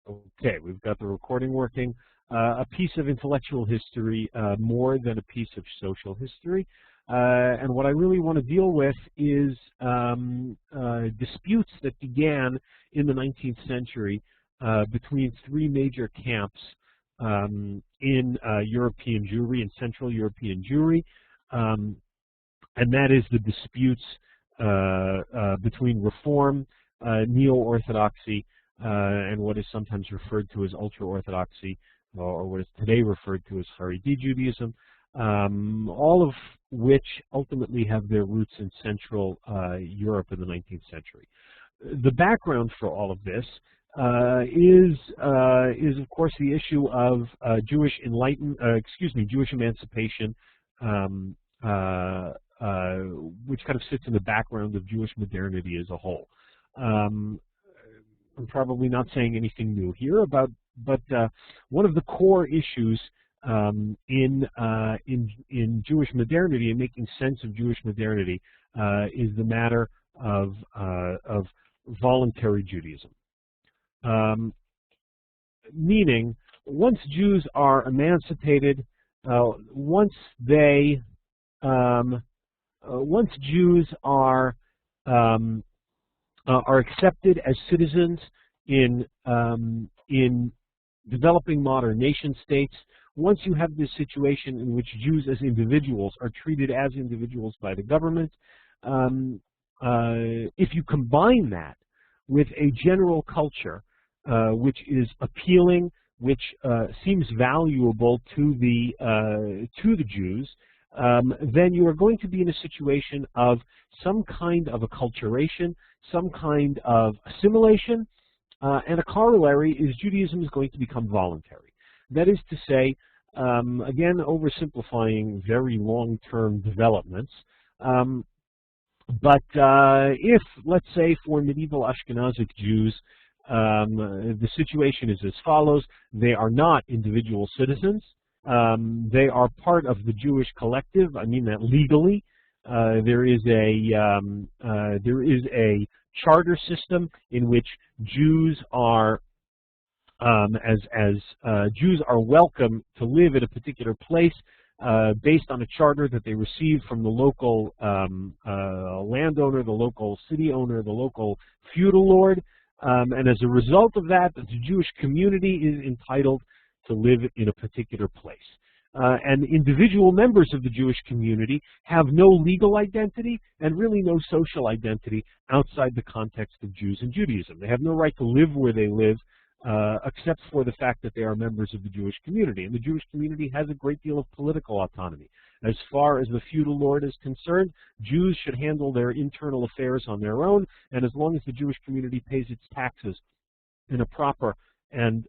Okay, we've got the recording working. A piece of intellectual history more than a piece of social history. And what I really want to deal with is disputes that began in the 19th century between three major camps in European Jewry, in Central European Jewry. And that is the disputes between Reform, Neo-Orthodoxy, and what is sometimes referred to as ultra-Orthodoxy, or what is today referred to as Haredi Judaism, all of which ultimately have their roots in Central Europe in the 19th century. The background for all of this is of course the issue of Jewish emancipation, which kind of sits in the background of Jewish modernity as a whole. I'm probably not saying anything new here, but one of the core issues in Jewish modernity and making sense of Jewish modernity is the matter of voluntary Judaism. Meaning, once Jews are emancipated, once Jews are accepted as citizens in developing modern nation states, once you have this situation in which Jews as individuals are treated as individuals by the government, if you combine that with a general culture which is appealing, which seems valuable to the Jews, then you are going to be in a situation of some kind of acculturation, some kind of assimilation, and a corollary is Judaism is going to become voluntary. That is to say, again, oversimplifying very long-term developments, but if, let's say, for medieval Ashkenazic Jews, the situation is as follows: they are not individual citizens. They are part of the Jewish collective. I mean that legally. There is a charter system in which Jews are, Jews are welcome to live in a particular place based on a charter that they received from the local landowner, the local city owner, the local feudal lord, and as a result of that, the Jewish community is entitled to live in a particular place. And individual members of the Jewish community have no legal identity and really no social identity outside the context of Jews and Judaism. They have no right to live where they live except for the fact that they are members of the Jewish community. And the Jewish community has a great deal of political autonomy. As far as the feudal lord is concerned, Jews should handle their internal affairs on their own, and as long as the Jewish community pays its taxes in a proper and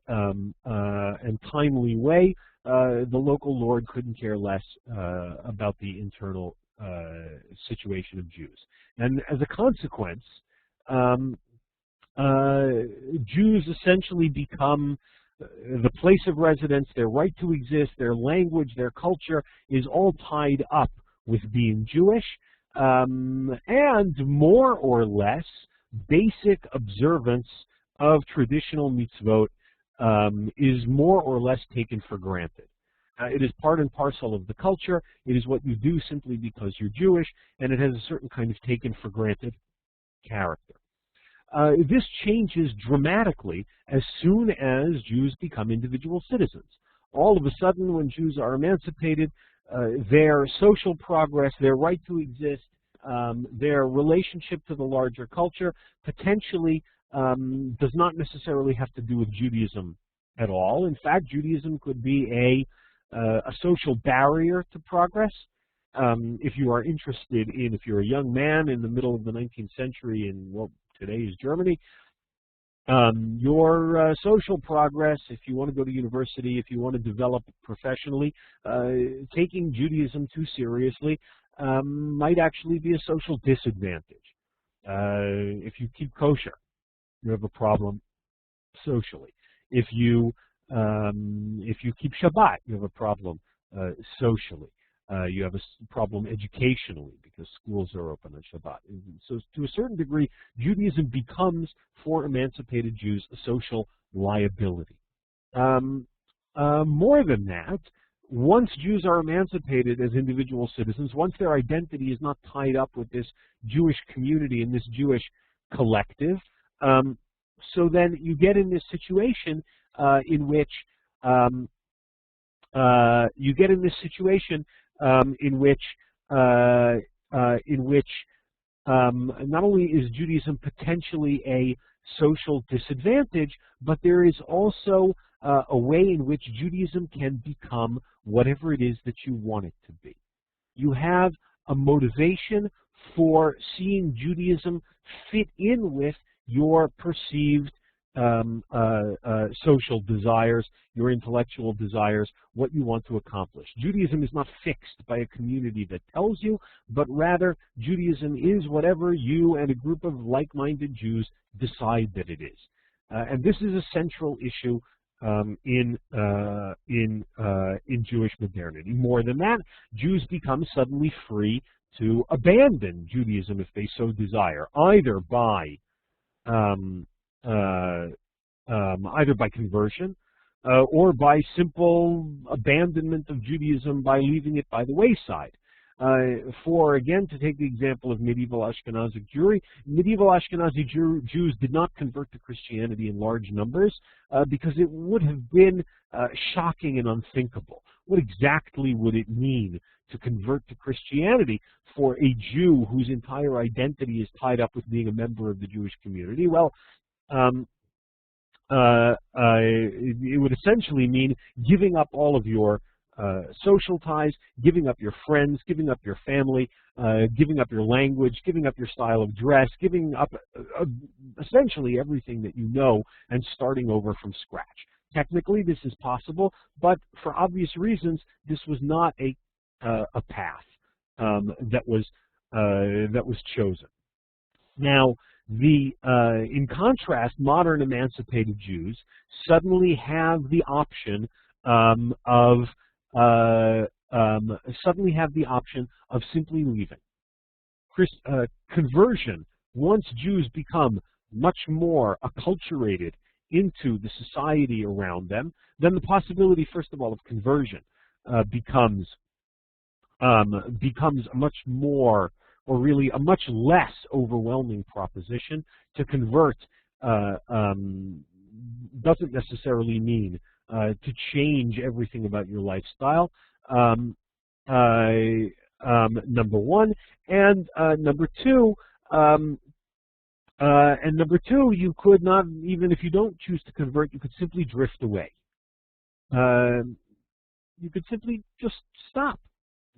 timely way, the local lord couldn't care less about the internal situation of Jews. And as a consequence, Jews essentially become the place of residence, their right to exist, their language, their culture is all tied up with being Jewish, and more or less basic observance of traditional mitzvot is more or less taken for granted. It is part and parcel of the culture. It is what you do simply because you're Jewish, and it has a certain kind of taken for granted character. This changes dramatically as soon as Jews become individual citizens. All of a sudden, when Jews are emancipated, their social progress, their right to exist, their relationship to the larger culture potentially does not necessarily have to do with Judaism at all. In fact, Judaism could be a social barrier to progress. If you are interested in, if you're a young man in the middle of the 19th century in what today is Germany, your social progress, if you want to go to university, if you want to develop professionally, taking Judaism too seriously might actually be a social disadvantage. If you keep kosher, you have a problem socially. If you keep Shabbat, you have a problem socially. You have a problem educationally because schools are open on Shabbat. So to a certain degree, Judaism becomes, for emancipated Jews, a social liability. More than that, once Jews are emancipated as individual citizens, once their identity is not tied up with this Jewish community and this Jewish collective, so then you get in this situation in which not only is Judaism potentially a social disadvantage, but there is also a way in which Judaism can become whatever it is that you want it to be. You have a motivation for seeing Judaism fit in with your perceived social desires, your intellectual desires, what you want to accomplish. Judaism is not fixed by a community that tells you, but rather Judaism is whatever you and a group of like-minded Jews decide that it is. And this is a central issue in Jewish modernity. More than that, Jews become suddenly free to abandon Judaism if they so desire, either by conversion or by simple abandonment of Judaism by leaving it by the wayside. Again, to take the example of medieval Ashkenazic Jewry, medieval Ashkenazi Jews did not convert to Christianity in large numbers because it would have been shocking and unthinkable. What exactly would it mean to convert to Christianity for a Jew whose entire identity is tied up with being a member of the Jewish community? Well, it would essentially mean giving up all of your social ties, giving up your friends, giving up your family, giving up your language, giving up your style of dress, giving up essentially everything that you know and starting over from scratch. Technically, this is possible, but for obvious reasons, this was not a path that was chosen. Now, in contrast, modern emancipated Jews suddenly have the option of simply leaving. Conversion, once Jews become much more acculturated into the society around them, then the possibility, first of all, of conversion becomes much more, or really a much less overwhelming proposition. To convert doesn't necessarily mean to change everything about your lifestyle, number one. And number two, you could not, even if you don't choose to convert, you could simply drift away. You could simply just stop.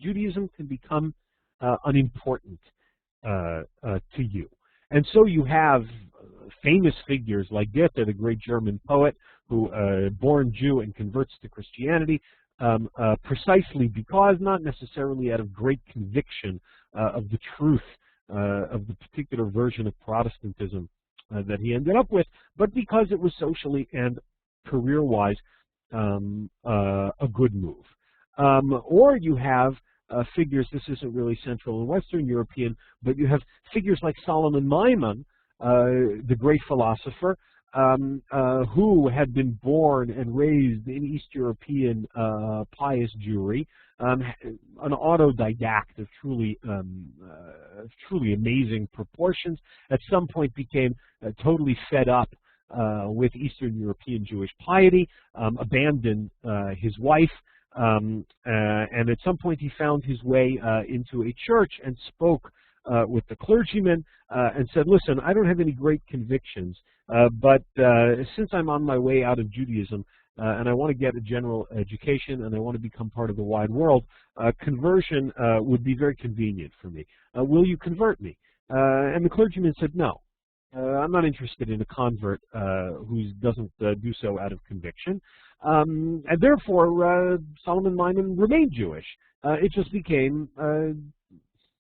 Judaism can become unimportant to you. And so you have famous figures like Goethe, the great German poet, who born Jew and converts to Christianity, precisely because, not necessarily out of great conviction of the truth of the particular version of Protestantism that he ended up with, but because it was socially and career-wise a good move. Or you have figures, this isn't really Central and Western European, but you have figures like Solomon Maimon, the great philosopher, who had been born and raised in East European pious Jewry, an autodidact of truly amazing proportions. At some point became totally fed up with Eastern European Jewish piety, abandoned his wife, and at some point he found his way into a church and spoke with the clergyman and said, listen, I don't have any great convictions, but since I'm on my way out of Judaism and I want to get a general education and I want to become part of the wide world, conversion would be very convenient for me. Will you convert me? And the clergyman said, no. I'm not interested in a convert who doesn't do so out of conviction. And therefore, Solomon Maimon remained Jewish. It just became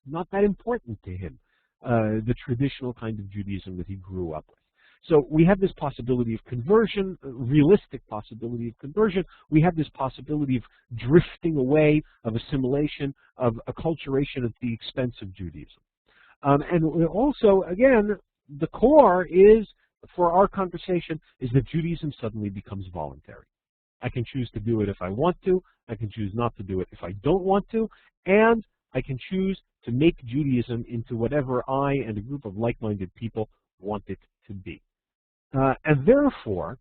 not that important to him, the traditional kind of Judaism that he grew up with. So we have this possibility of conversion, realistic possibility of conversion. We have this possibility of drifting away, of assimilation, of acculturation at the expense of Judaism. And also, again, the core is, for our conversation, is that Judaism suddenly becomes voluntary. I can choose to do it if I want to. I can choose not to do it if I don't want to. And I can choose to make Judaism into whatever I and a group of like-minded people want it to be. And therefore,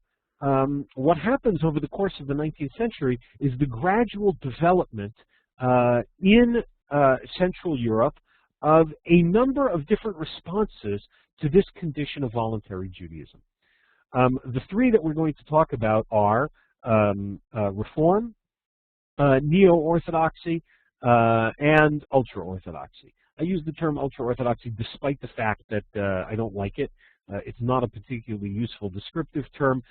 what happens over the course of the 19th century is the gradual development in Central Europe of a number of different responses to this condition of voluntary Judaism. The three that we're going to talk about are Reform, Neo-Orthodoxy, and Ultra-Orthodoxy. I use the term Ultra-Orthodoxy despite the fact that I don't like it. It's not a particularly useful descriptive term,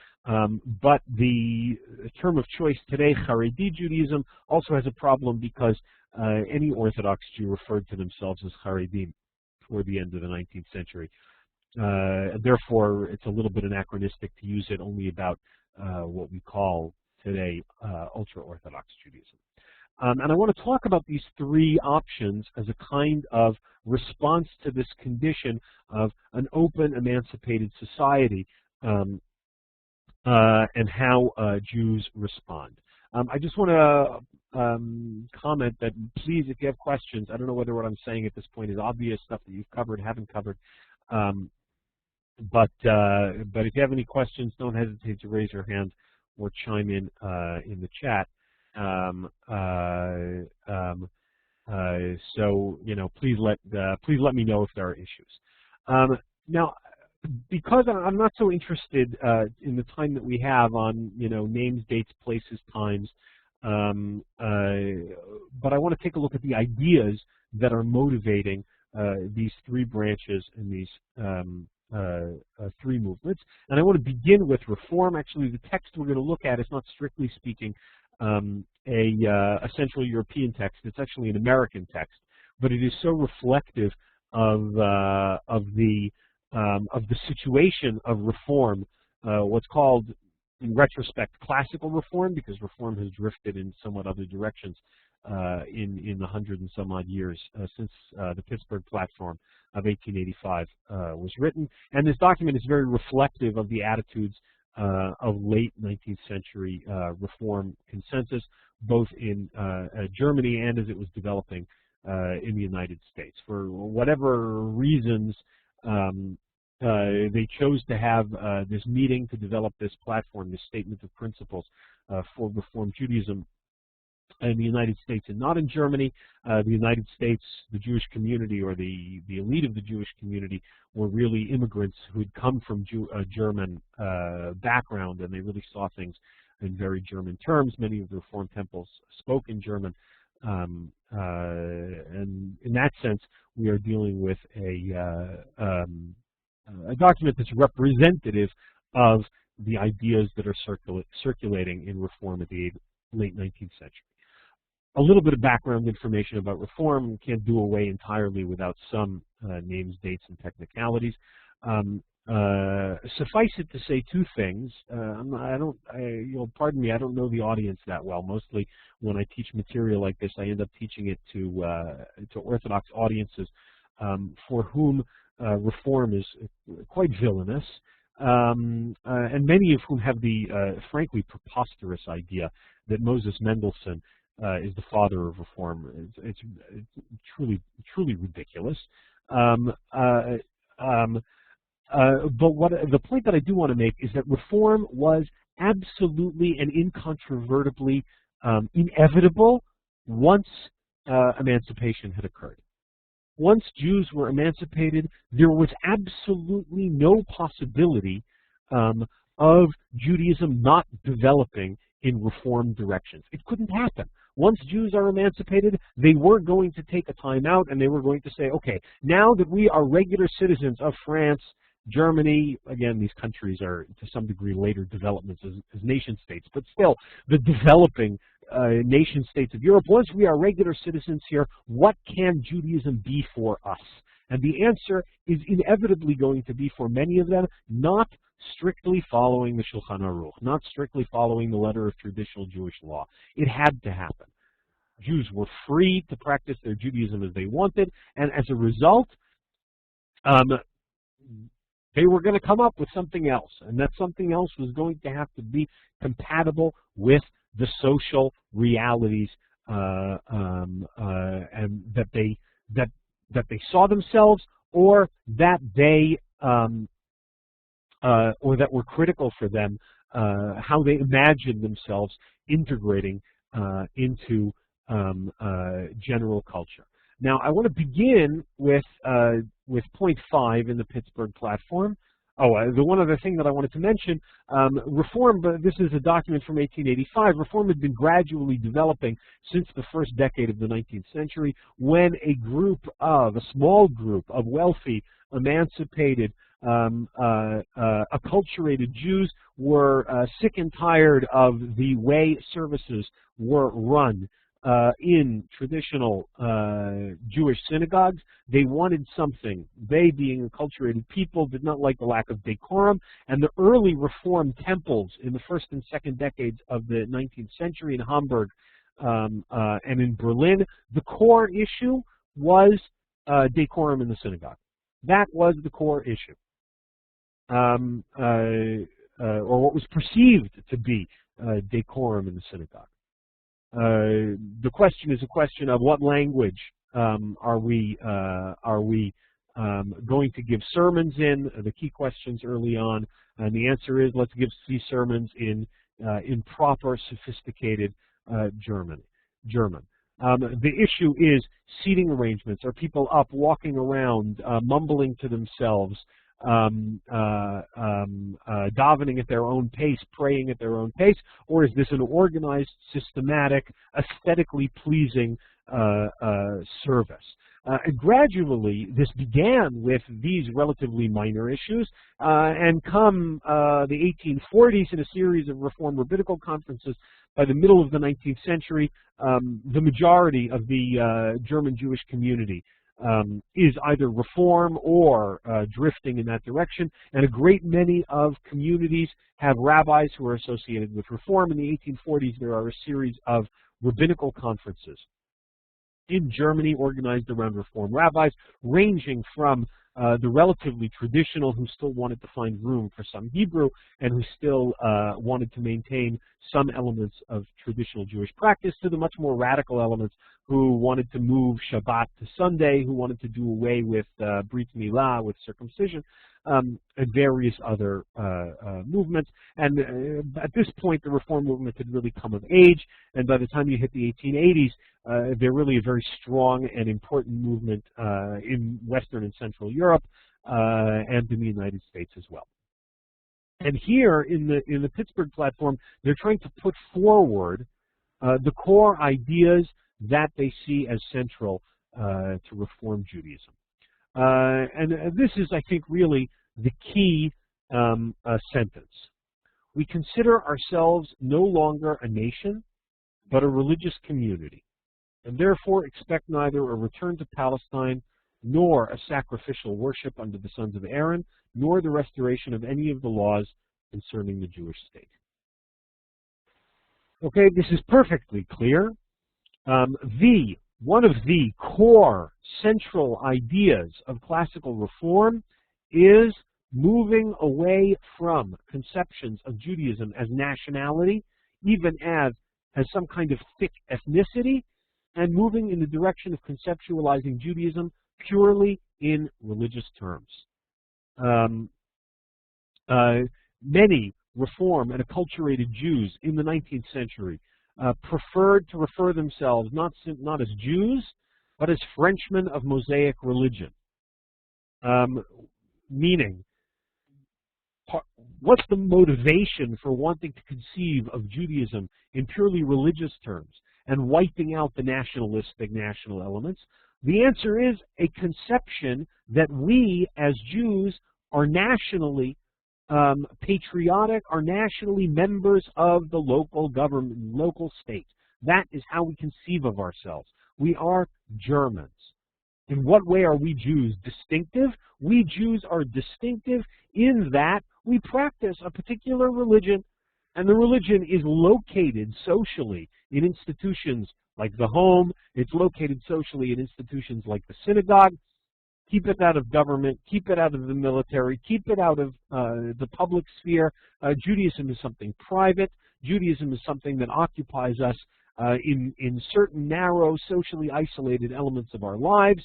but the term of choice today, Haredi Judaism, also has a problem because any Orthodox Jew referred to themselves as Haredim toward the end of the 19th century. Therefore, it's a little bit anachronistic to use it only about what we call today Ultra-Orthodox Judaism. And I want to talk about these three options as a kind of response to this condition of an open, emancipated society and how Jews respond. I just want to comment that, please, if you have questions, I don't know whether what I'm saying at this point is obvious, stuff that you've covered, haven't covered, but if you have any questions, don't hesitate to raise your hand or chime in the chat. So please let me know if there are issues. Now, because I'm not so interested in the time that we have on names, dates, places, times, but I want to take a look at the ideas that are motivating these three branches and these three movements. And I want to begin with Reform. Actually, the text we're going to look at is not strictly speaking a Central European text. It's actually an American text, but it is so reflective of the situation of Reform, what's called, in retrospect, classical Reform, because Reform has drifted in somewhat other directions in the 100 and some odd years since the Pittsburgh Platform of 1885 was written. And this document is very reflective of the attitudes of late 19th century Reform consensus, both in Germany and as it was developing in the United States. For whatever reasons, they chose to have this meeting to develop this platform, this statement of principles for Reform Judaism in the United States and not in Germany. The United States, the Jewish community, or the elite of the Jewish community, were really immigrants who had come from German background, and they really saw things in very German terms. Many of the Reform temples spoke in German, and in that sense, we are dealing with a document that's representative of the ideas that are circulating in Reform at the late 19th century. A little bit of background information about Reform. Can't do away entirely without some names, dates, and technicalities. Suffice it to say two things. You'll pardon me, I don't know the audience that well. Mostly when I teach material like this, I end up teaching it to Orthodox audiences for whom Reform is quite villainous, and many of whom have the frankly preposterous idea that Moses Mendelssohn is the father of Reform. It's truly ridiculous. But the point that I do want to make is that Reform was absolutely and incontrovertibly inevitable once emancipation had occurred. Once Jews were emancipated, there was absolutely no possibility of Judaism not developing in Reform directions. It couldn't happen. Once Jews are emancipated, they were going to take a time out, and they were going to say, okay, now that we are regular citizens of France, Germany, again, these countries are to some degree later developments as nation states, but still the developing nation states of Europe, once we are regular citizens here, what can Judaism be for us? And the answer is inevitably going to be, for many of them, not strictly following the Shulchan Aruch, not strictly following the letter of traditional Jewish law. It had to happen. Jews were free to practice their Judaism as they wanted, and as a result, they were going to come up with something else, and that something else was going to have to be compatible with the social realities and that they saw themselves, or that they or that were critical for them, how they imagined themselves integrating into general culture. Now, I want to begin with point 5 in the Pittsburgh platform. The one other thing that I wanted to mention, reform, but this is a document from 1885. Reform had been gradually developing since the first decade of the 19th century, when a small group of wealthy, emancipated, acculturated Jews were sick and tired of the way services were run in traditional Jewish synagogues. They wanted something. They, being acculturated people, did not like the lack of decorum, and the early Reform temples in the first and second decades of the 19th century in Hamburg and in Berlin, the core issue was decorum in the synagogue. That was the core issue, or what was perceived to be decorum in the synagogue. The question is a question of what language are we going to give sermons in, the key questions early on, and the answer is let's give these sermons in proper, sophisticated German. The issue is seating arrangements. Are people up, walking around, mumbling to themselves, davening at their own pace, praying at their own pace, or is this an organized, systematic, aesthetically pleasing service? And gradually, this began with these relatively minor issues, and come the 1840s, in a series of Reform rabbinical conferences, by the middle of the 19th century, the majority of the German Jewish community is either Reform or drifting in that direction, and a great many of communities have rabbis who are associated with Reform. In the 1840s, there are a series of rabbinical conferences in Germany organized around Reform rabbis, ranging from the relatively traditional, who still wanted to find room for some Hebrew and who still wanted to maintain some elements of traditional Jewish practice, to the much more radical elements who wanted to move Shabbat to Sunday, who wanted to do away with Brit Milah, with circumcision, and various other movements. And at this point, the Reform movement had really come of age, and by the time you hit the 1880s, they're really a very strong and important movement in Western and Central Europe and in the United States as well. And here in the Pittsburgh platform, they're trying to put forward the core ideas that they see as central to Reform Judaism. And this is, I think, really the key sentence. We consider ourselves no longer a nation, but a religious community, and therefore expect neither a return to Palestine, nor a sacrificial worship under the sons of Aaron, nor the restoration of any of the laws concerning the Jewish state. Okay, this is perfectly clear. One of the core central ideas of classical Reform is moving away from conceptions of Judaism as nationality, even as some kind of thick ethnicity, and moving in the direction of conceptualizing Judaism purely in religious terms. Many Reform and acculturated Jews in the 19th century preferred to refer themselves not as Jews, but as Frenchmen of Mosaic religion. Meaning, what's the motivation for wanting to conceive of Judaism in purely religious terms and wiping out the nationalistic national elements? The answer is a conception that we as Jews are nationally patriotic, are nationally members of the local government, local state. That is how we conceive of ourselves. We are Germans. In what way are we Jews distinctive? We Jews are distinctive in that we practice a particular religion, and the religion is located socially in institutions like the home. It's located socially in institutions like the synagogue. Keep it out of government, keep it out of the military, keep it out of the public sphere. Judaism is something private. Judaism is something that occupies us in certain narrow, socially isolated elements of our lives.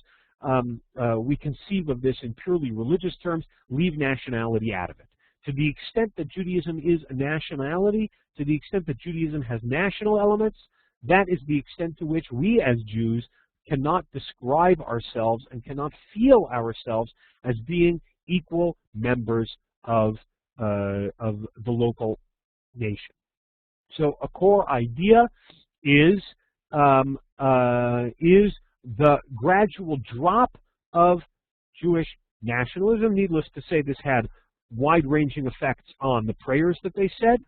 We conceive of this in purely religious terms, leave nationality out of it. To the extent that Judaism is a nationality, to the extent that Judaism has national elements, that is the extent to which we as Jews cannot describe ourselves and cannot feel ourselves as being equal members of the local nation. So a core idea is the gradual drop of Jewish nationalism. Needless to say, this had wide-ranging effects on the prayers that they said.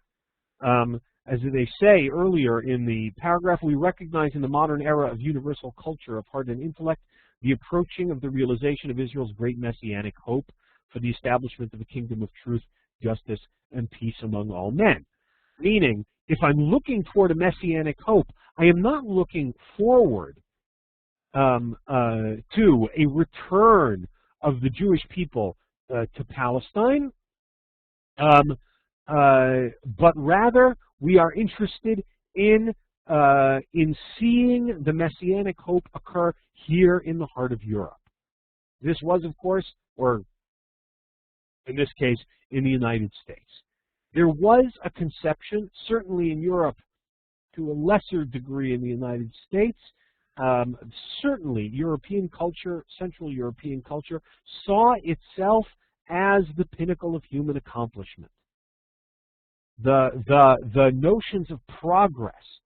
As they say earlier in the paragraph, we recognize in the modern era of universal culture of heart and intellect the approaching of the realization of Israel's great messianic hope for the establishment of a kingdom of truth, justice, and peace among all men. Meaning, if I'm looking toward a messianic hope, I am not looking forward to a return of the Jewish people to Palestine, but rather we are interested in seeing the messianic hope occur here in the heart of Europe. This was, of course, or in this case, in the United States. There was a conception, certainly in Europe, to a lesser degree in the United States. Certainly, European culture, Central European culture, saw itself as the pinnacle of human accomplishment. The notions of progress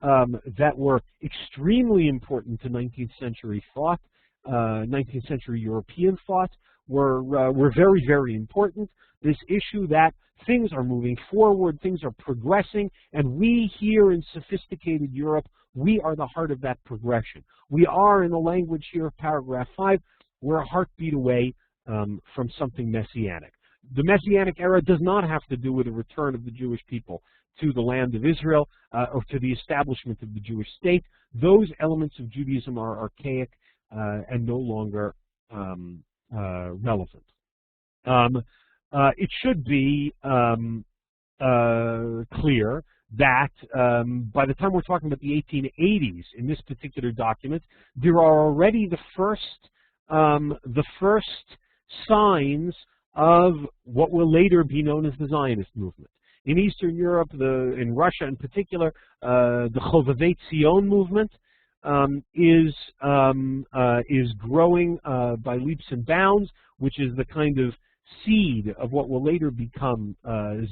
that were extremely important to 19th century thought, 19th century European thought, were very, very important. This issue that things are moving forward, things are progressing, and we here in sophisticated Europe, we are the heart of that progression. We are, in the language here of paragraph 5, we're a heartbeat away from something messianic. The Messianic era does not have to do with the return of the Jewish people to the land of Israel or to the establishment of the Jewish state. Those elements of Judaism are archaic and no longer relevant. It should be clear that by the time we're talking about the 1880s in this particular document, there are already the first signs of what will later be known as the Zionist movement. In Eastern Europe, in Russia in particular, the Chovevei Zion movement is growing by leaps and bounds, which is the kind of seed of what will later become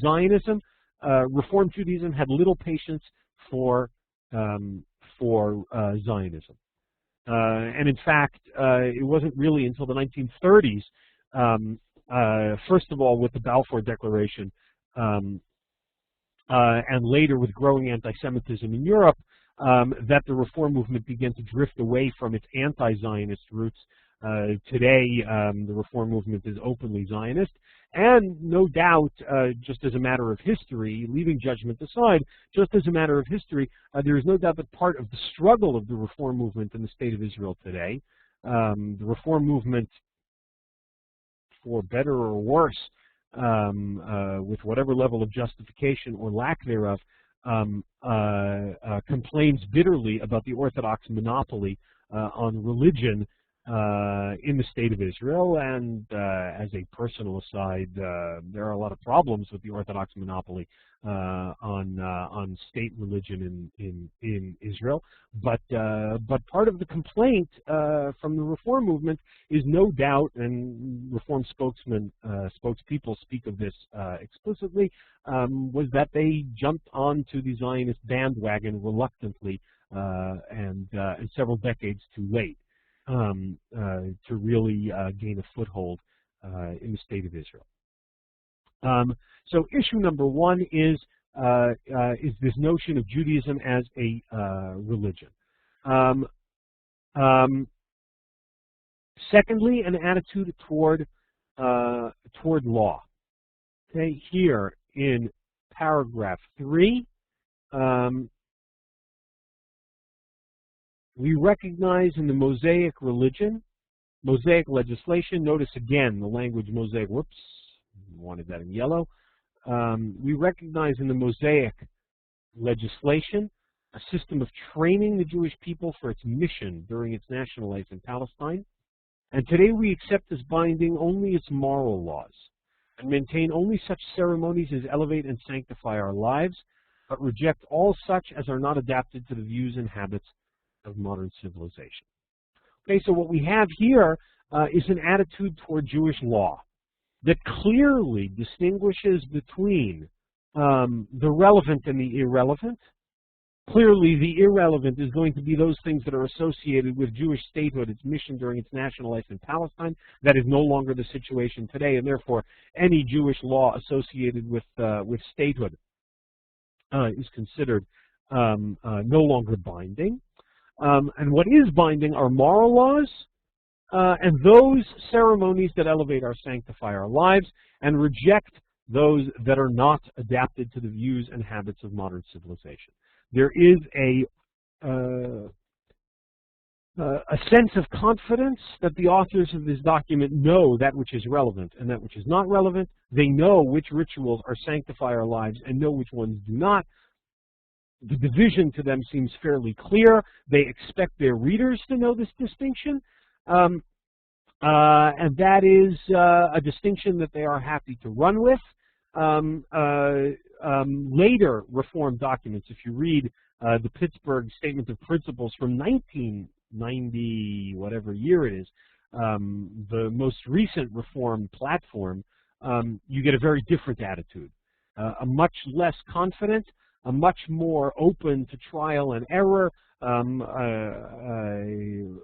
Zionism. Reform Judaism had little patience for Zionism. And in fact, it wasn't really until the 1930s, first of all with the Balfour Declaration, and later with growing anti-Semitism in Europe, that the Reform movement began to drift away from its anti-Zionist roots. Today, the Reform movement is openly Zionist, and no doubt, just as a matter of history, leaving judgment aside, just as a matter of history, there is no doubt that part of the struggle of the Reform movement in the State of Israel today, the Reform movement, for better or worse, with whatever level of justification or lack thereof, complains bitterly about the Orthodox monopoly on religion in the State of Israel. And as a personal aside, there are a lot of problems with the Orthodox monopoly on state religion in Israel. But part of the complaint from the Reform movement is no doubt, and Reform spokespeople speak of this explicitly, was that they jumped onto the Zionist bandwagon reluctantly and several decades too late. To really gain a foothold in the State of Israel. So issue number one is this notion of Judaism as a religion. Secondly, an attitude toward law. Okay, here in paragraph 3, we recognize in the Mosaic religion, Mosaic legislation, notice again the language Mosaic, whoops, wanted that in yellow. We recognize in the Mosaic legislation a system of training the Jewish people for its mission during its national life in Palestine. And today we accept as binding only its moral laws and maintain only such ceremonies as elevate and sanctify our lives, but reject all such as are not adapted to the views and habits of modern civilization. Okay, so what we have here is an attitude toward Jewish law that clearly distinguishes between the relevant and the irrelevant. Clearly, the irrelevant is going to be those things that are associated with Jewish statehood, its mission during its national life in Palestine. That is no longer the situation today, and therefore any Jewish law associated with statehood is considered no longer binding. And what is binding are moral laws and those ceremonies that elevate or sanctify our lives and reject those that are not adapted to the views and habits of modern civilization. There is a sense of confidence that the authors of this document know that which is relevant and that which is not relevant. They know which rituals are sanctify our lives and know which ones do not. The division to them seems fairly clear. They expect their readers to know this distinction. And that is a distinction that they are happy to run with. Later Reform documents, if you read the Pittsburgh Statement of Principles from 1990, whatever year it is, the most recent Reform platform, you get a very different attitude, a much less confident, a much more open to trial and error,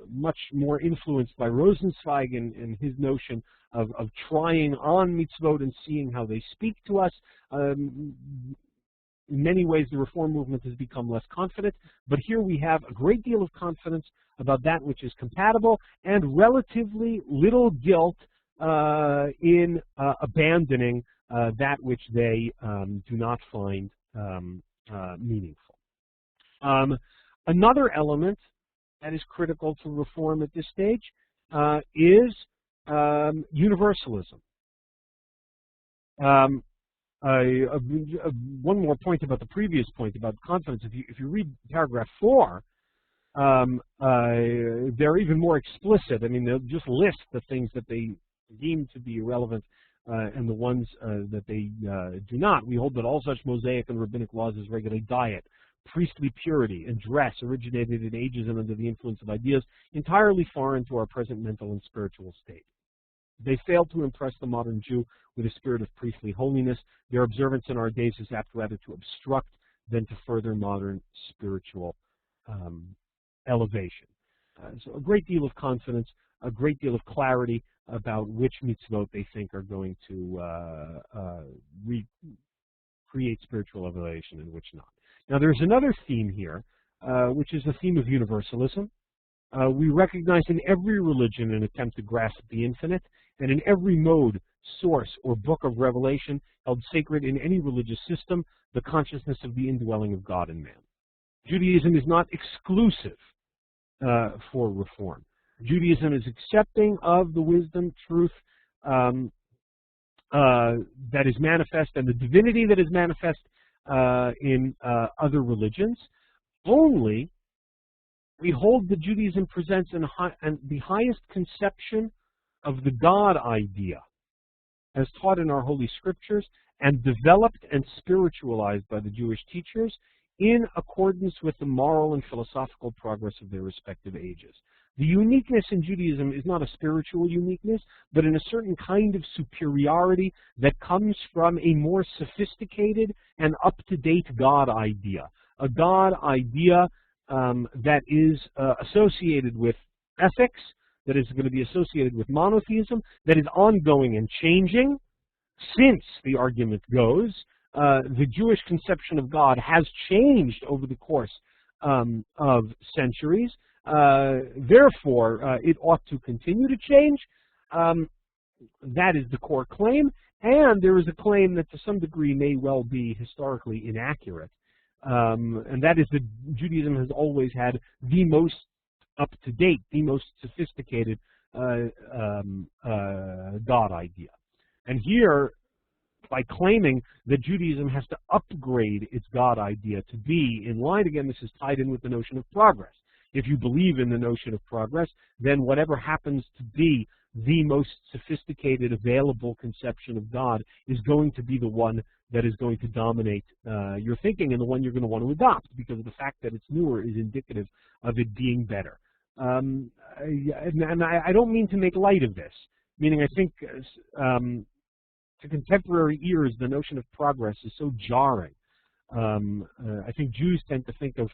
much more influenced by Rosenzweig and his notion of trying on mitzvot and seeing how they speak to us. In many ways, the Reform movement has become less confident, but here we have a great deal of confidence about that which is compatible and relatively little guilt in abandoning that which they do not find meaningful. Another element that is critical to Reform at this stage is universalism. One more point about the previous point about confidence. If you read paragraph 4, they're even more explicit. I mean, they'll just list the things that they deem to be irrelevant and the ones that they do not. We hold that all such Mosaic and rabbinic laws as regulate diet, priestly purity, and dress originated in ages and under the influence of ideas entirely foreign to our present mental and spiritual state. They fail to impress the modern Jew with a spirit of priestly holiness. Their observance in our days is apt rather to obstruct than to further modern spiritual elevation. So a great deal of confidence, a great deal of clarity about which mitzvot they think are going to create spiritual elevation and which not. Now there's another theme here, which is the theme of universalism. We recognize in every religion an attempt to grasp the infinite, and in every mode, source, or book of revelation held sacred in any religious system, the consciousness of the indwelling of God in man. Judaism is not exclusive for Reform. Judaism is accepting of the wisdom, truth that is manifest and the divinity that is manifest in other religions. Only we hold that Judaism presents the highest conception of the God idea as taught in our Holy Scriptures and developed and spiritualized by the Jewish teachers in accordance with the moral and philosophical progress of their respective ages. The uniqueness in Judaism is not a spiritual uniqueness, but in a certain kind of superiority that comes from a more sophisticated and up-to-date God idea. A God idea that is associated with ethics, that is going to be associated with monotheism, that is ongoing and changing. Since, the argument goes, the Jewish conception of God has changed over the course of centuries, Therefore, it ought to continue to change. That is the core claim. And there is a claim that to some degree may well be historically inaccurate. And that is that Judaism has always had the most up-to-date, the most sophisticated God idea. And here, by claiming that Judaism has to upgrade its God idea to be in line, again, this is tied in with the notion of progress. If you believe in the notion of progress, then whatever happens to be the most sophisticated available conception of God is going to be the one that is going to dominate your thinking and the one you're going to want to adopt, because of the fact that it's newer is indicative of it being better. And I don't mean to make light of this, meaning I think to contemporary ears the notion of progress is so jarring. I think Jews tend to think of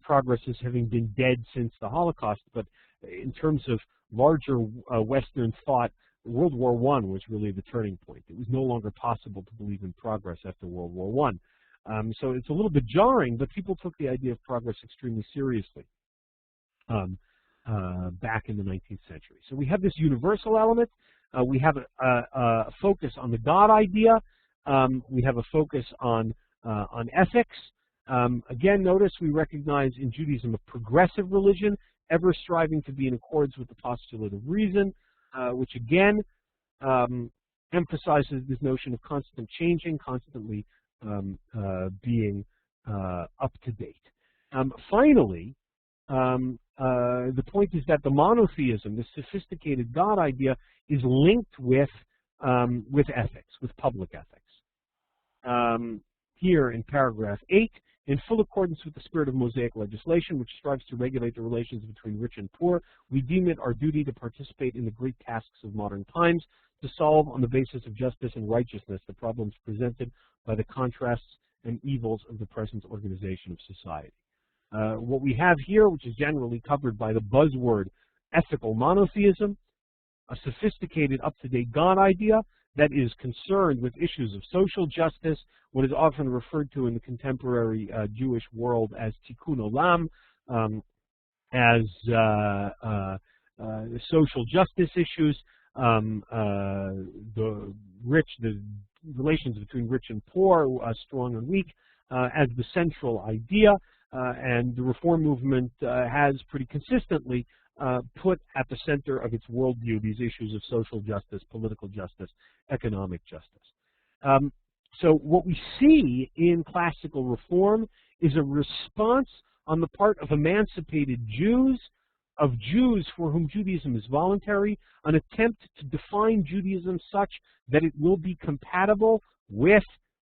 progress as having been dead since the Holocaust, but in terms of larger Western thought, World War I was really the turning point. It was no longer possible to believe in progress after World War I. So it's a little bit jarring, but people took the idea of progress extremely seriously back in the 19th century. So we have this universal element. We have a focus on the God idea. We have a focus on ethics. Again, notice we recognize in Judaism a progressive religion, ever striving to be in accordance with the postulate of reason, which again emphasizes this notion of constant changing, constantly being up to date. Finally, the point is that the monotheism, the sophisticated God idea, is linked with ethics, with public ethics. Here in paragraph 8, in full accordance with the spirit of Mosaic legislation, which strives to regulate the relations between rich and poor, we deem it our duty to participate in the great tasks of modern times, to solve on the basis of justice and righteousness the problems presented by the contrasts and evils of the present organization of society. What we have here, which is generally covered by the buzzword ethical monotheism, a sophisticated, up-to-date God idea that is concerned with issues of social justice, what is often referred to in the contemporary Jewish world as tikkun olam, as social justice issues, the relations between rich and poor, strong and weak, as the central idea. And the Reform movement has pretty consistently put at the center of its worldview these issues of social justice, political justice, economic justice. So what we see in classical reform is a response on the part of emancipated Jews, of Jews for whom Judaism is voluntary, an attempt to define Judaism such that it will be compatible with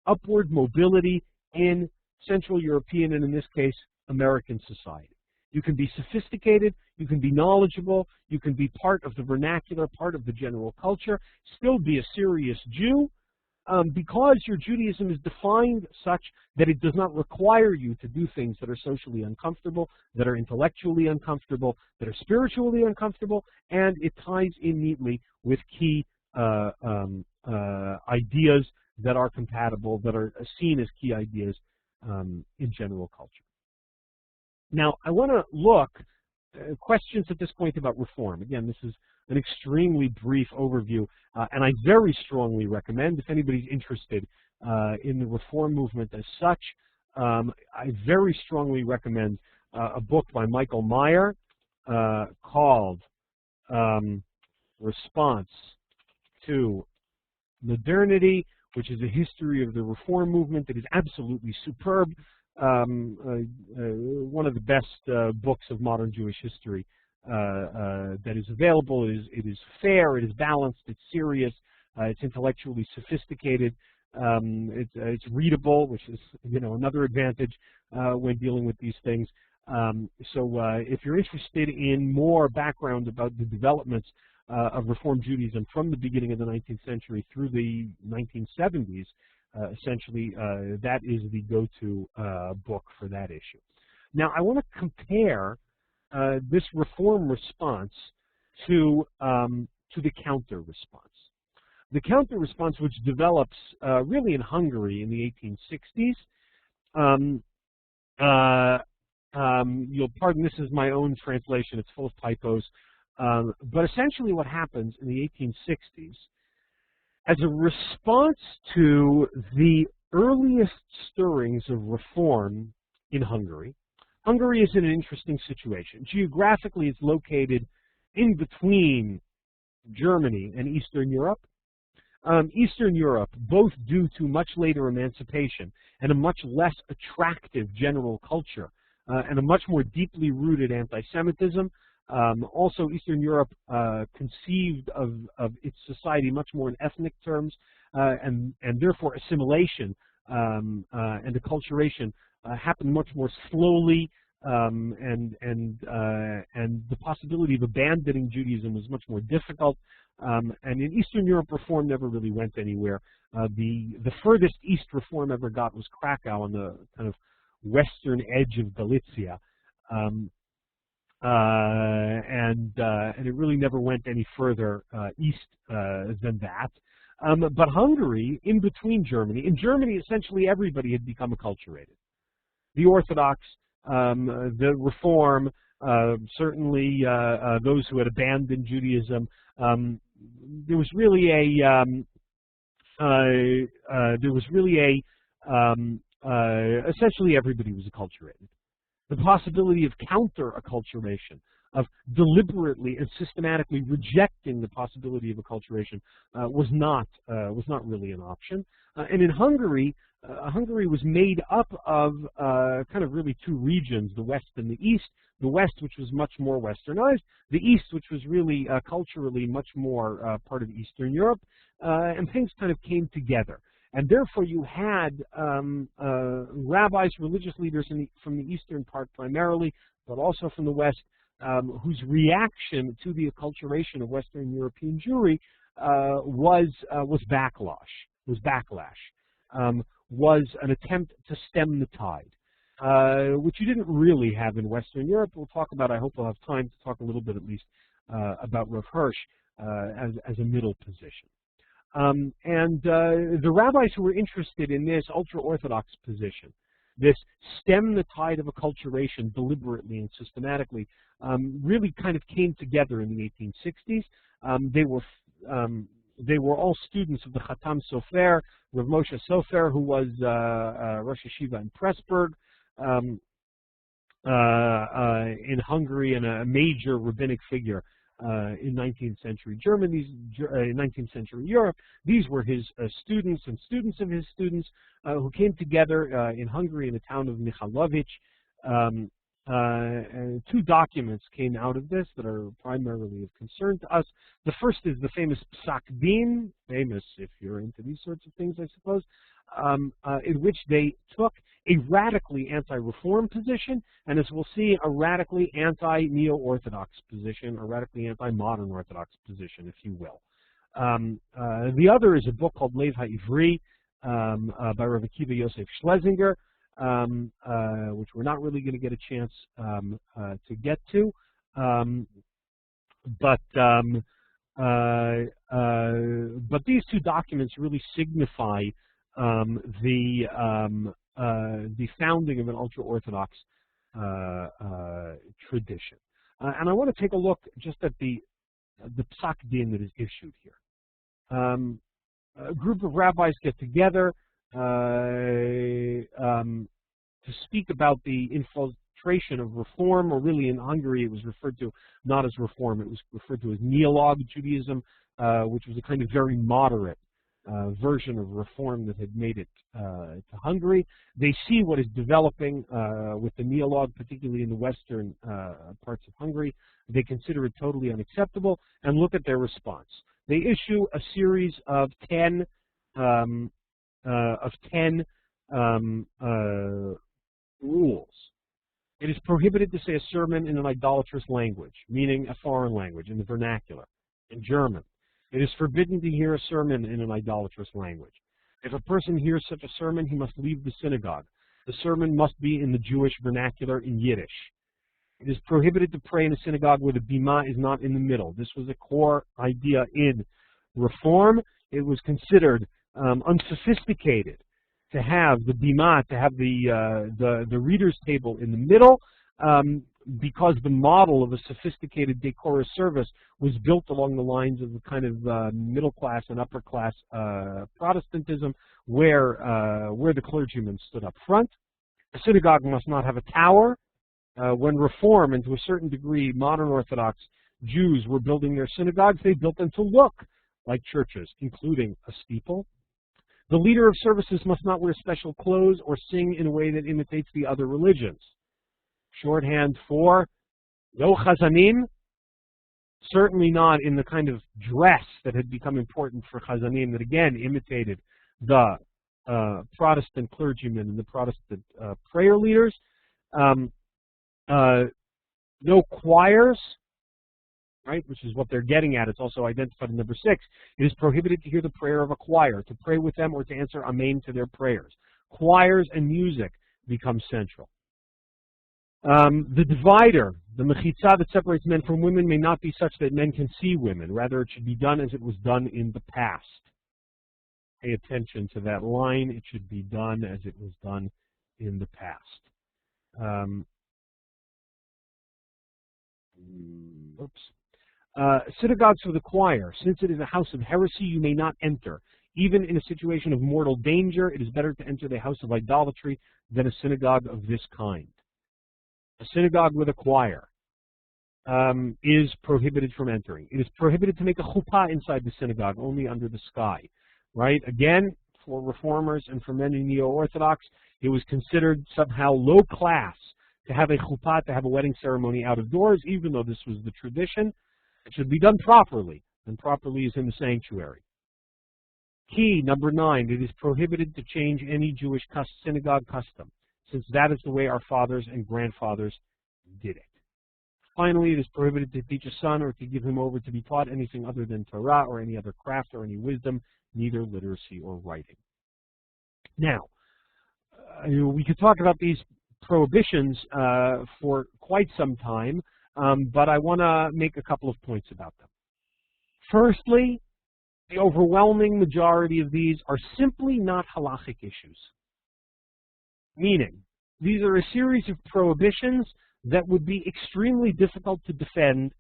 upward mobility in Central European, and in this case, American society. You can be sophisticated, you can be knowledgeable, you can be part of the vernacular, part of the general culture, still be a serious Jew, because your Judaism is defined such that it does not require you to do things that are socially uncomfortable, that are intellectually uncomfortable, that are spiritually uncomfortable, and it ties in neatly with key ideas that are compatible, that are seen as key ideas in general culture. Now, I want to look questions at this point about reform. Again, this is an extremely brief overview, and I very strongly recommend, if anybody's interested in the reform movement as such, I very strongly recommend a book by Michael Meyer called Response to Modernity, which is a history of the reform movement that is absolutely superb. One of the best books of modern Jewish history that is available. It is fair, it is balanced, it's serious, it's intellectually sophisticated, it's readable, which is another advantage when dealing with these things. So if you're interested in more background about the developments of Reform Judaism from the beginning of the 19th century through the 1970s, essentially, that is the go-to book for that issue. Now, I want to compare this reform response to the counter response. The counter response, which develops really in Hungary in the 1860s, You'll pardon, this is my own translation. It's full of typos. But essentially what happens in the 1860s, as a response to the earliest stirrings of reform in Hungary, Hungary is in an interesting situation. Geographically, it's located in between Germany and Eastern Europe. Eastern Europe, both due to much later emancipation and a much less attractive general culture and a much more deeply rooted anti-Semitism. Also, Eastern Europe conceived of its society much more in ethnic terms, and therefore assimilation and acculturation happened much more slowly, and the possibility of abandoning Judaism was much more difficult. And in Eastern Europe, reform never really went anywhere. The furthest east reform ever got was Krakow on the kind of western edge of Galicia. And it really never went any further east than that. But Hungary, in between Germany, in Germany essentially everybody had become acculturated. The Orthodox, the Reform, certainly those who had abandoned Judaism. There was really essentially everybody was acculturated. The possibility of counter-acculturation, of deliberately and systematically rejecting the possibility of acculturation, was not really an option. And in Hungary, Hungary was made up of kind of really two regions: the West and the East. The West, which was much more westernized; the East, which was really culturally much more part of Eastern Europe. And things kind of came together. And therefore, you had rabbis, religious leaders from the eastern part primarily, but also from the West, whose reaction to the acculturation of Western European Jewry was an attempt to stem the tide, which you didn't really have in Western Europe. We'll talk about. I hope we'll have time to talk a little bit, at least, about Rav Hirsch as a middle position. The rabbis who were interested in this ultra-Orthodox position, this stem the tide of acculturation deliberately and systematically, really kind of came together in the 1860s. They were all students of the Chatam Sofer, Rav Moshe Sofer, who was Rosh Yeshiva in Pressburg in Hungary and a major rabbinic figure in 19th century Germany, in 19th century Europe. These were his students and students of his students who came together in Hungary in the town of Michalovic. Two documents came out of this that are primarily of concern to us. The first is the famous Psak Din, famous if you're into these sorts of things, I suppose, in which they took a radically anti-reform position, and as we'll see, a radically anti-neo-Orthodox position, a radically anti-modern Orthodox position, if you will. The other is a book called Lev HaIvri by Rabbi Yosef Schlesinger, which we're not really going to get a chance to get to, but these two documents really signify the founding of an ultra-Orthodox tradition. And I want to take a look just at the Psak Din that is issued here. A group of rabbis get together to speak about the infiltration of reform, or really in Hungary it was referred to not as reform, it was referred to as Neolog Judaism, which was a kind of very moderate version of reform that had made it to Hungary. They see what is developing with the Neolog, particularly in the western parts of Hungary. They consider it totally unacceptable, and look at their response. They issue a series of 10 rules. It is prohibited to say a sermon in an idolatrous language, meaning a foreign language, in the vernacular, in German. It is forbidden to hear a sermon in an idolatrous language. If a person hears such a sermon, he must leave the synagogue. The sermon must be in the Jewish vernacular, in Yiddish. It is prohibited to pray in a synagogue where the bima is not in the middle. This was a core idea in Reform. It was considered unsophisticated to have the bima, to have the reader's table in the middle. because the model of a sophisticated decorous service was built along the lines of the kind of middle class and upper class Protestantism, where the clergyman stood up front. A synagogue must not have a tower. When Reform, and to a certain degree modern Orthodox Jews were building their synagogues, they built them to look like churches, including a steeple. The leader of services must not wear special clothes or sing in a way that imitates the other religions. Shorthand for no chazanim, certainly not in the kind of dress that had become important for chazanim that again imitated the Protestant clergymen and the Protestant prayer leaders. No choirs, right, which is what they're getting at. It's also identified in number 6. It is prohibited to hear the prayer of a choir, to pray with them, or to answer amen to their prayers. Choirs and music become central. The divider, the mechitza that separates men from women, may not be such that men can see women. Rather, it should be done as it was done in the past. Pay attention to that line. It should be done as it was done in the past. Synagogues for the choir. Since it is a house of heresy, you may not enter. Even in a situation of mortal danger, it is better to enter the house of idolatry than a synagogue of this kind. A synagogue with a choir is prohibited from entering. It is prohibited to make a chuppah inside the synagogue, only under the sky. Right? Again, for reformers and for many neo-Orthodox, it was considered somehow low class to have a chuppah, to have a wedding ceremony out of doors, even though this was the tradition. It should be done properly, and properly is in the sanctuary. Key, number 9, it is prohibited to change any Jewish synagogue custom, since that is the way our fathers and grandfathers did it. Finally, it is prohibited to teach a son or to give him over to be taught anything other than Torah or any other craft or any wisdom, neither literacy or writing. Now, we could talk about these prohibitions for quite some time, but I want to make a couple of points about them. Firstly, the overwhelming majority of these are simply not halachic issues. Meaning, these are a series of prohibitions that would be extremely difficult to defend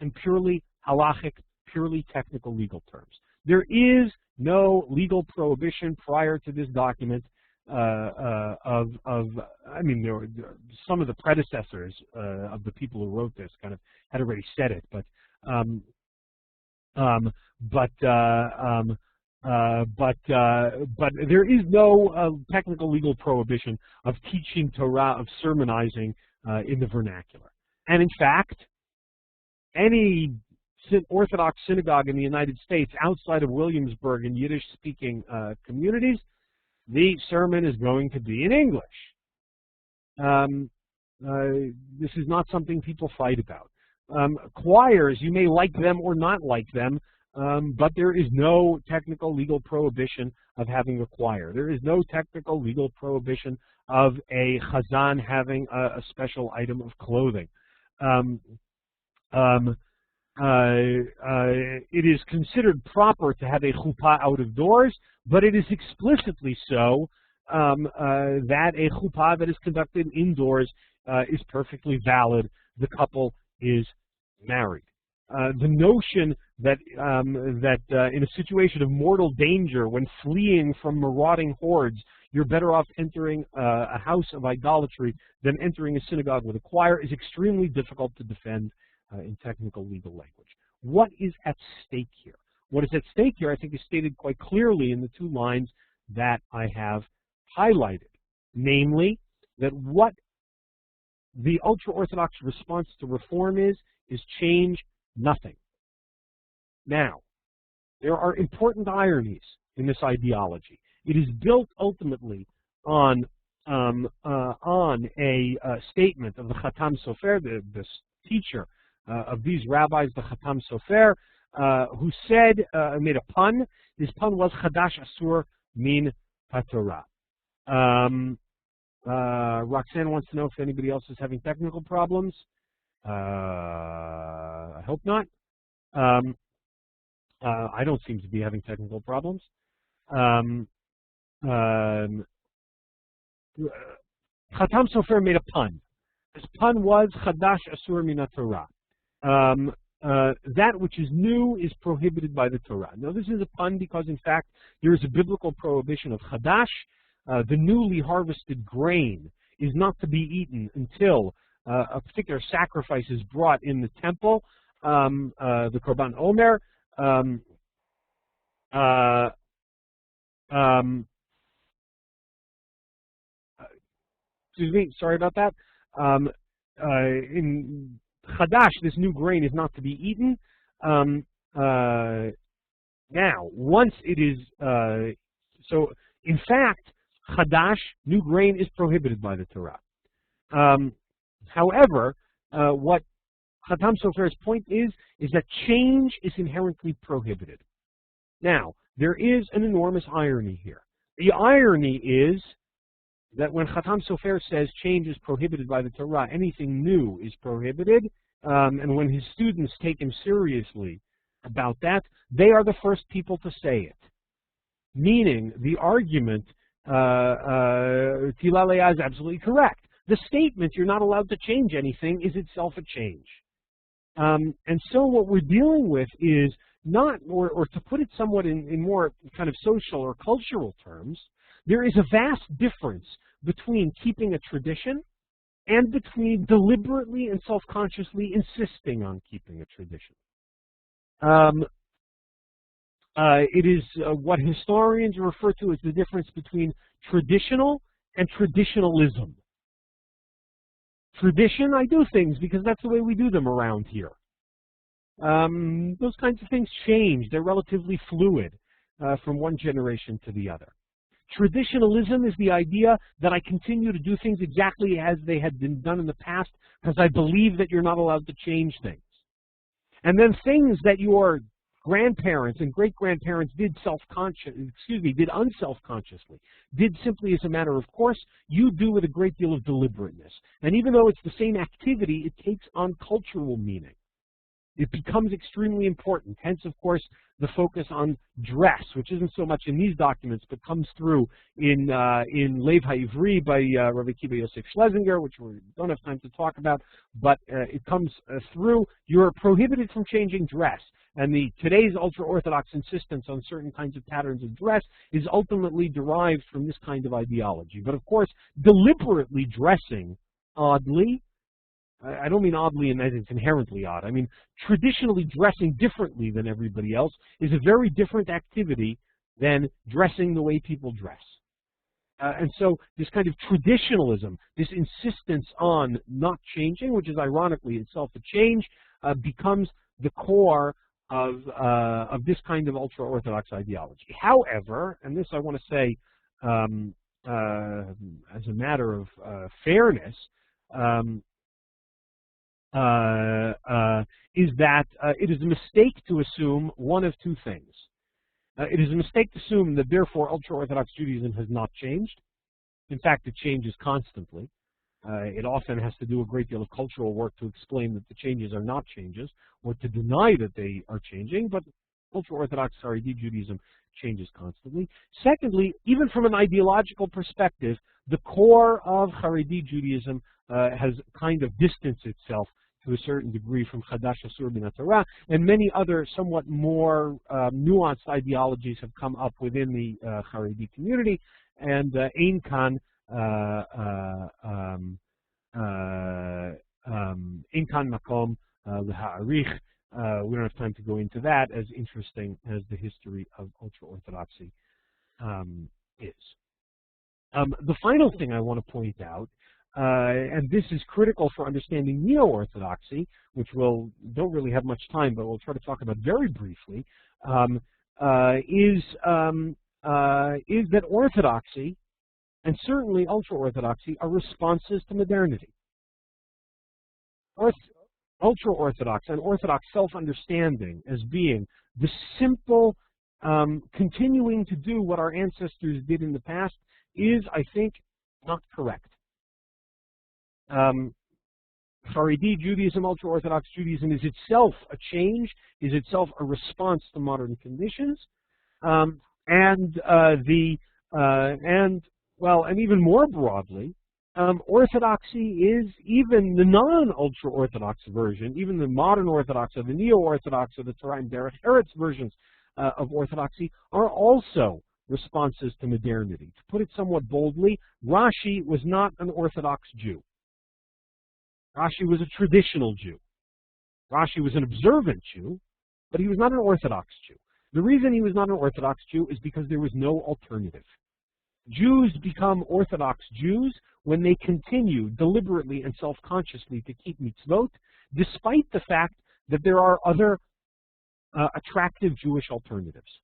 in purely halachic, purely technical legal terms. There is no legal prohibition prior to this document I mean, there were some of the predecessors of the people who wrote this kind of had already said it, but there is no technical legal prohibition of teaching Torah, of sermonizing in the vernacular. And in fact, any Orthodox synagogue in the United States outside of Williamsburg and Yiddish-speaking communities, the sermon is going to be in English. This is not something people fight about. Choirs, you may like them or not like them, but there is no technical legal prohibition of having a choir. There is no technical legal prohibition of a chazan having a special item of clothing. It is considered proper to have a chuppah out of doors, but it is explicitly so that a chuppah that is conducted indoors is perfectly valid. The couple is married. The notion that in a situation of mortal danger, when fleeing from marauding hordes, you're better off entering a house of idolatry than entering a synagogue with a choir is extremely difficult to defend in technical legal language. What is at stake here? What is at stake here, I think, is stated quite clearly in the 2 lines that I have highlighted. Namely, that what the ultra-Orthodox response to reform is change nothing. Now, there are important ironies in this ideology. It is built ultimately on a statement of the Khatam Sofer, the teacher of these rabbis, the Khatam Sofer, who said, made a pun. His pun was Chadash Asur Min HaTorah. Roxanne wants to know if anybody else is having technical problems. I hope not. I don't seem to be having technical problems. Khatam Sofer made a pun. His pun was Chadash Asur Min Torah. That which is new is prohibited by the Torah. Now this is a pun because in fact there is a biblical prohibition of Chadash. The newly harvested grain is not to be eaten until a particular sacrifice is brought in the temple, the Korban Omer. Excuse me, sorry about that. In Chadash, this new grain is not to be eaten. Now, once it is, so in fact, Chadash, new grain, is prohibited by the Torah. However, what Chatam Sofer's point is that change is inherently prohibited. Now, there is an enormous irony here. The irony is that when Chatam Sofer says change is prohibited by the Torah, anything new is prohibited, and when his students take him seriously about that, they are the first people to say it. Meaning, the argument, Tilalea, is absolutely correct. The statement, you're not allowed to change anything, is itself a change. And so what we're dealing with is not, or to put it somewhat in more kind of social or cultural terms, there is a vast difference between keeping a tradition and between deliberately and self-consciously insisting on keeping a tradition. It is what historians refer to as the difference between traditional and traditionalism. Tradition, I do things because that's the way we do them around here. Those kinds of things change. They're relatively fluid from one generation to the other. Traditionalism is the idea that I continue to do things exactly as they had been done in the past because I believe that you're not allowed to change things. And then things that your grandparents and great-grandparents did unself-consciously, did simply as a matter of course, you do with a great deal of deliberateness. And even though it's the same activity, it takes on cultural meaning. It becomes extremely important. Hence, of course, the focus on dress, which isn't so much in these documents, but comes through in Lev HaIvri by Rabbi Yosef Schlesinger, which we don't have time to talk about, but it comes through. You're prohibited from changing dress. And today's ultra-Orthodox insistence on certain kinds of patterns of dress is ultimately derived from this kind of ideology. But of course, deliberately dressing oddly, I don't mean oddly in that it's inherently odd. I mean traditionally dressing differently than everybody else is a very different activity than dressing the way people dress. And so this kind of traditionalism, this insistence on not changing, which is ironically itself a change, becomes the core of this kind of ultra-Orthodox ideology. However, and this I want to say as a matter of fairness, is that it is a mistake to assume one of two things. It is a mistake to assume that therefore ultra-Orthodox Judaism has not changed. In fact, it changes constantly. It often has to do a great deal of cultural work to explain that the changes are not changes, or to deny that they are changing, but ultra-Orthodox Haredi Judaism changes constantly. Secondly, even from an ideological perspective, the core of Haredi Judaism has kind of distanced itself to a certain degree from Chadash Asur Min Torah, and many other somewhat more nuanced ideologies have come up within the Haredi community, and Ein Kan Makom L'Ha'arich. We don't have time to go into that, as interesting as the history of ultra-Orthodoxy is. The final thing I want to point out, and this is critical for understanding neo-Orthodoxy, which don't really have much time, but we'll try to talk about very briefly, is that Orthodoxy, and certainly ultra-Orthodoxy, are responses to modernity. Ultra-Orthodox and Orthodox self-understanding as being the simple continuing to do what our ancestors did in the past is, I think, not correct. Haredi Judaism, ultra-Orthodox Judaism is itself a change, is itself a response to modern conditions, and even more broadly, Orthodoxy is even the non-ultra-Orthodox version, even the modern Orthodox or the Neo-Orthodox or the Torah and Derech Eretz versions of Orthodoxy are also responses to modernity. To put it somewhat boldly, Rashi was not an Orthodox Jew. Rashi was a traditional Jew. Rashi was an observant Jew, but he was not an Orthodox Jew. The reason he was not an Orthodox Jew is because there was no alternative. Jews become Orthodox Jews when they continue deliberately and self-consciously to keep mitzvot, despite the fact that there are other attractive Jewish alternatives.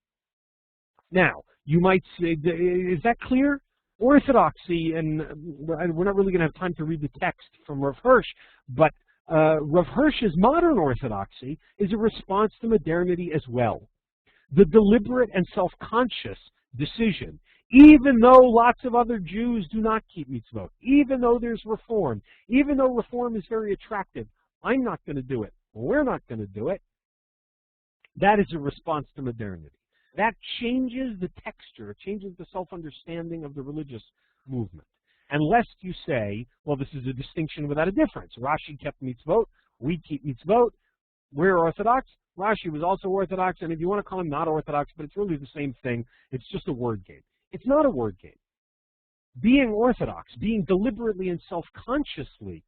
Now, you might say, is that clear? Orthodoxy, and we're not really going to have time to read the text from Rav Hirsch, but Rav Hirsch's modern Orthodoxy is a response to modernity as well. The deliberate and self-conscious decision, even though lots of other Jews do not keep mitzvot, even though there's reform, even though reform is very attractive, I'm not going to do it, we're not going to do it, that is a response to modernity. That changes the texture, it changes the self-understanding of the religious movement. And lest you say, well, this is a distinction without a difference. Rashi kept mitzvot, we keep mitzvot, we're Orthodox. Rashi was also Orthodox, and if you want to call him not Orthodox, but it's really the same thing, it's just a word game. It's not a word game. Being Orthodox, being deliberately and self-consciously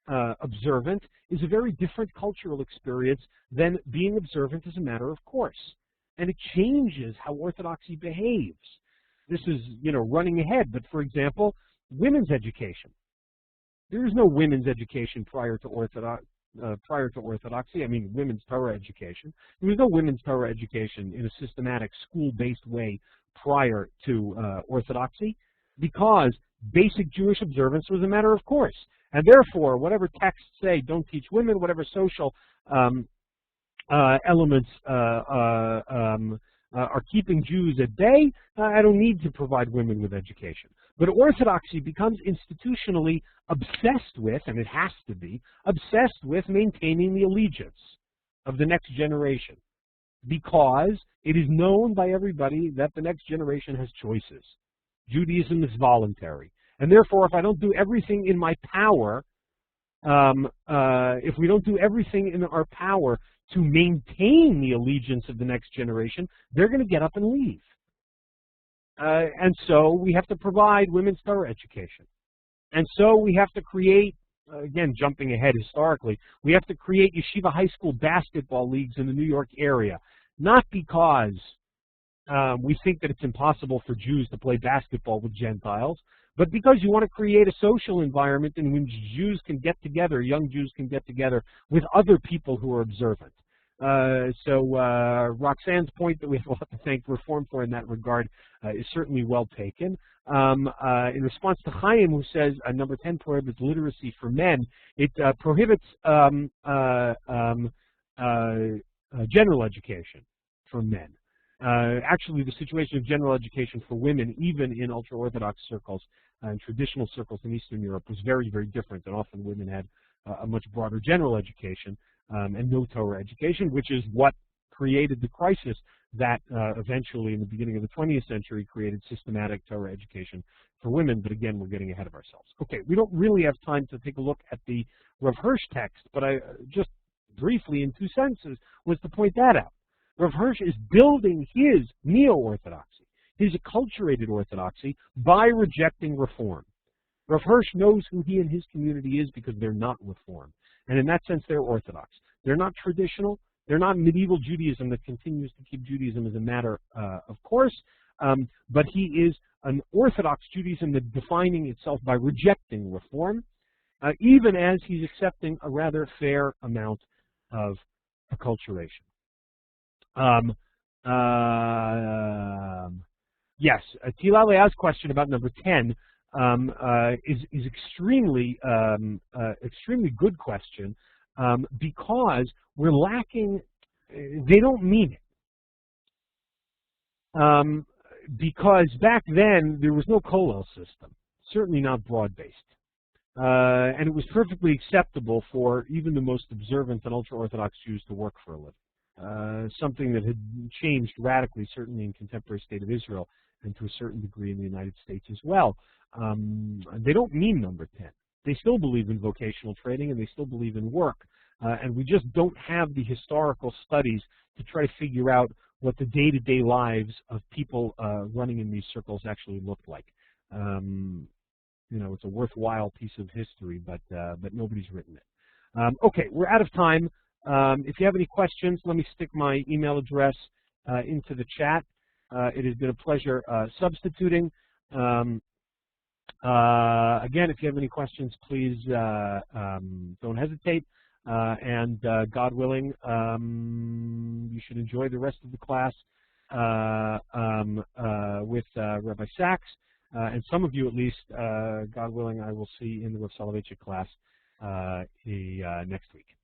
observant is a very different cultural experience than being observant as a matter of course. And it changes how Orthodoxy behaves. This is, running ahead, but for example, women's education. There is no women's education prior to Orthodoxy. I mean, women's Torah education. There was no women's Torah education in a systematic, school-based way prior to Orthodoxy, because basic Jewish observance was a matter of course. And therefore, whatever texts say don't teach women, whatever social elements are keeping Jews at bay, I don't need to provide women with education. But Orthodoxy becomes institutionally obsessed with, and it has to be, obsessed with maintaining the allegiance of the next generation, because it is known by everybody that the next generation has choices. Judaism is voluntary. And therefore, if I don't do everything in my power, if we don't do everything in our power to maintain the allegiance of the next generation, they're going to get up and leave. And so we have to provide women's Torah education. And so we have to create, again, jumping ahead historically, we have to create yeshiva high school basketball leagues in the New York area. Not because we think that it's impossible for Jews to play basketball with Gentiles, but because you want to create a social environment in which Jews can get together, young Jews can get together with other people who are observant. So Roxanne's point that we have a lot to thank Reform for in that regard is certainly well taken. In response to Chaim, who says number 10 prohibits literacy for men, it prohibits general education for men. Actually, the situation of general education for women, even in ultra-Orthodox circles and traditional circles in Eastern Europe, was very, very different. And often women had a much broader general education and no Torah education, which is what created the crisis that eventually, in the beginning of the 20th century, created systematic Torah education for women. But again, we're getting ahead of ourselves. Okay, we don't really have time to take a look at the Rav Hirsch text, but I just briefly, in 2 sentences, was to point that out. Rav Hirsch is building his neo-orthodoxy, his acculturated orthodoxy, by rejecting reform. Rav Hirsch knows who he and his community is because they're not reform. And in that sense, they're orthodox. They're not traditional. They're not medieval Judaism that continues to keep Judaism as a matter of course. But he is an orthodox Judaism that's defining itself by rejecting reform, even as he's accepting a rather fair amount of acculturation. Yes, Tila Leah's question about number 10 is extremely good question because we're lacking. They don't mean it because back then there was no kollel system, certainly not broad-based, and it was perfectly acceptable for even the most observant and ultra-Orthodox Jews to work for a living. Something that had changed radically, certainly in contemporary state of Israel, and to a certain degree in the United States as well. They don't mean number 10. They still believe in vocational training, and they still believe in work. And we just don't have the historical studies to try to figure out what the day-to-day lives of people running in these circles actually looked like. You know, it's a worthwhile piece of history, but nobody's written it. Okay, we're out of time. If you have any questions, let me stick my email address into the chat. It has been a pleasure substituting. Again, if you have any questions, please don't hesitate. And God willing, you should enjoy the rest of the class with Rabbi Saks. And some of you, at least, God willing, I will see in the Rav Soloveitchik class next week.